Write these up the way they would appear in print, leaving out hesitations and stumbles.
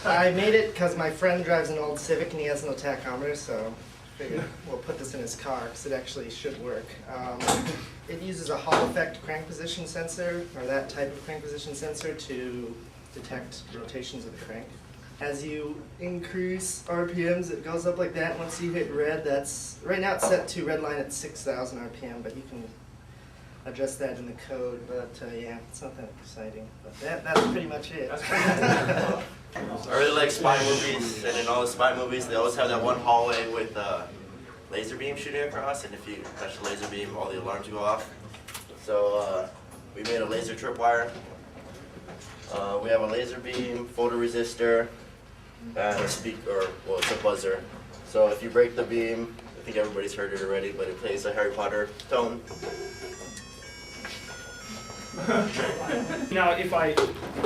I made it because my friend drives an old Civic and he has no tachometer, so I figured we'll put this in his car because it actually should work. It uses a Hall effect crank position sensor, or that type of crank position sensor, to detect rotations of the crank. As you increase RPMs, it goes up like that. Once you hit red, right now it's set to red line at 6,000 RPM, but you can adjust that in the code. But yeah, it's not that exciting. But that's pretty much it. I really like spy movies, and in all the spy movies, they always have that one hallway with laser beam shooting across, and if you touch the laser beam, all the alarms go off. So we made a laser tripwire. We have a laser beam, photoresistor, and a speaker, well, it's a buzzer. So if you break the beam, I think everybody's heard it already, but it plays a Harry Potter tone. Now, if I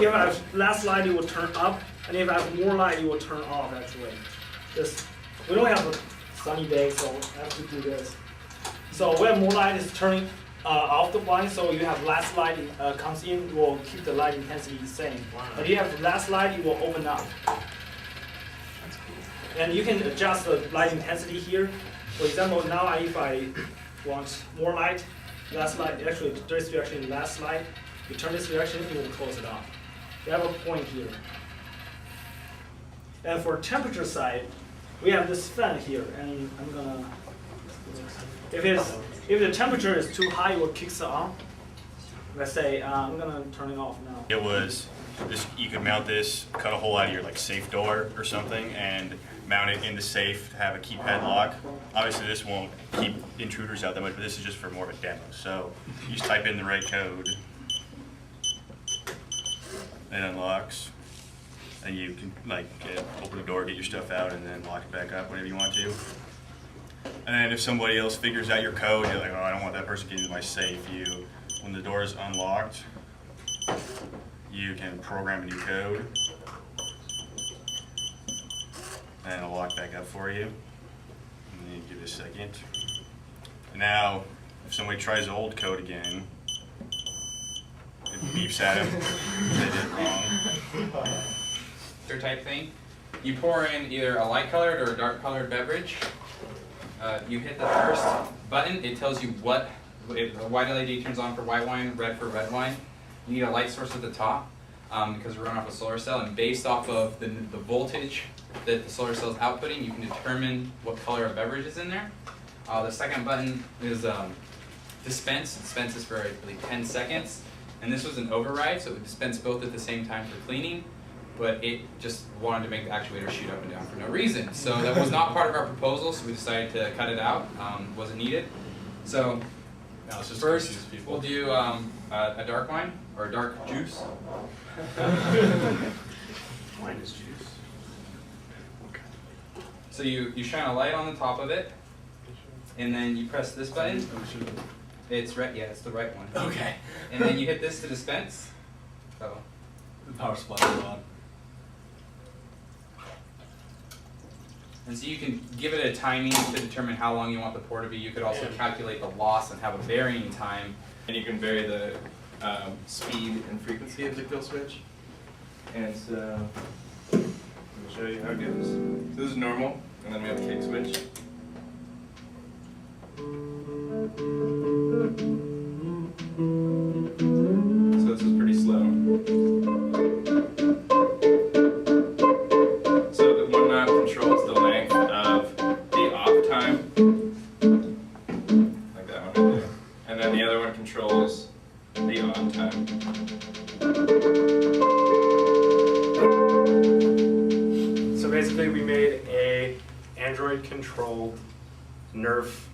have less light, it will turn up, and if I have more light, it will turn off. Actually, we don't have a sunny day, so I have to do this. So we have more light, is turning off the blind, so you have less light comes in, it will keep the light intensity the same. But if you have less light, it will open up. And you can adjust the light intensity here. For example, now if I want more light, less light, actually this direction less light, you turn this direction, it will close it off. We have a point here. And for temperature side, we have this fan here, and I'm gonna, if the temperature is too high, it will kick it on. Let's say, I'm gonna turn it off now. It was, you could mount this, cut a hole out of your safe door or something, and mount it in the safe to have a keypad lock. Obviously this won't keep intruders out that much, but this is just for more of a demo. So you just type in the right code, it unlocks, and you can open the door, get your stuff out, and then lock it back up whenever you want to. And then if somebody else figures out your code, you're like, oh, I don't want that person getting into my safe. When the door is unlocked, you can program a new code, and it'll lock back up for you. And then you give it a second. And now, if somebody tries the old code again, it beeps at them. They did it wrong. Type thing. You pour in either a light colored or a dark colored beverage. You hit the first button, it tells you what, if the white LED turns on for white wine, red for red wine. You need a light source at the top because we're running off a solar cell, and based off of the voltage that the solar cell is outputting, you can determine what color a beverage is in there. The second button is dispense. Dispense is for like 10 seconds. And this was an override, so it would dispense both at the same time for cleaning, but it just wanted to make the actuator shoot up and down for no reason. So that was not part of our proposal, so we decided to cut it out. Wasn't needed. So first, we'll do a dark wine, or a dark juice. Wine is juice. Okay. So you shine a light on the top of it, and then you press this button. It's right, yeah, it's the right one. Okay. And then you hit this to dispense. Oh. The power supply is on. And so you can give it a timing to determine how long you want the pour to be. You could also calculate the loss and have a varying time. And you can vary the speed and frequency of the kill switch. And so, let me show you how it goes. So this is normal, and then we have a kick switch. So this is pretty slow. So the one knob controls the length of the off time, like that one right there. And then the other one controls the on time. So basically we made a Android-controlled Nerf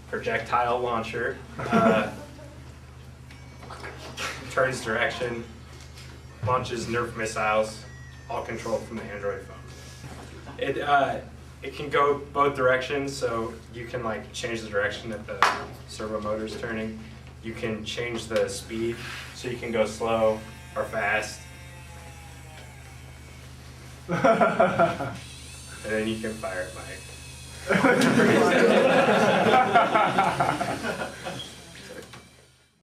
projectile launcher. Turns direction, launches Nerf missiles, all controlled from the Android phone. It can go both directions, so you can change the direction that the servo motor is turning. You can change the speed, so you can go slow or fast. And then you can fire it